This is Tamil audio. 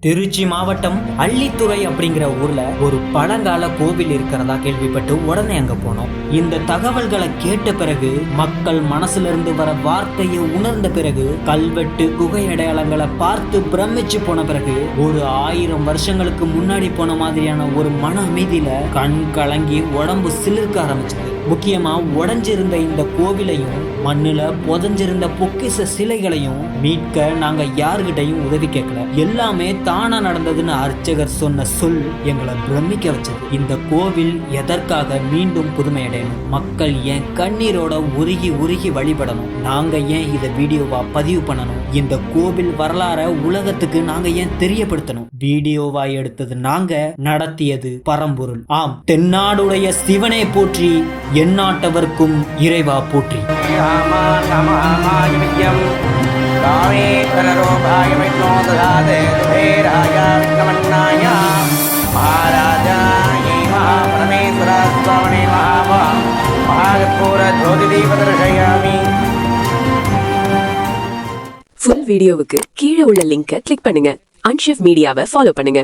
திருச்சி மாவட்டம் அள்ளித்துறை அப்படிங்கிற ஊர்ல ஒரு பழங்கால கோவில் இருக்கிறதா கேள்விப்பட்டு உடனே அங்க போனோம். இந்த தகவல்களை கேட்ட பிறகு, மக்கள் மனசுல இருந்து வர வார்த்தையை உணர்ந்த பிறகு, கல்வெட்டு குகை அடையாளங்களை பார்த்து பிரமிச்சு போன பிறகு, ஒரு 1000 வருஷங்களுக்கு முன்னாடி போன மாதிரியான ஒரு மன அமைதியில கண் கலங்கி உடம்பு சிலிர்க்க ஆரம்பிச்சது. முக்கியமா உடைஞ்சிருந்த இந்த கோவிலையும் மண்ணுல புதஞ்சிருந்த பொக்கிச சிலைகளையும் மீட்க நாங்க யாருகிட்டையும் உதவி கேட்கல. எல்லாமே தானா நடந்ததுன்னு அர்ச்சகர் சொன்ன சொல் எங்களை பிரமிக்க வச்சது. இந்த கோவில் எதற்காக மீண்டும் புதுமை அடையணும்? மக்கள் ஏன் கண்ணீரோட உருகி உருகி வழிபடணும்? நாங்க ஏன் இதை வீடியோவா பதிவு பண்ணணும்? இந்த கோவில் வரலாற உலகத்துக்கு நாங்க ஏன் தெரியப்படுத்தணும்? வீடியோவா எடுத்தது நாங்க, நடத்தியது பரம்பொருள். ஆம், தென்னாடுடைய சிவனை போற்றி, எந்நாட்டவர்க்கும் இறைவா போற்றி. ஃபுல் வீடியோவுக்கு கீழே உள்ள லிங்கை கிளிக் பண்ணுங்க. அன்ஷிஃப்ட் மீடியாவை ஃபாலோ பண்ணுங்க.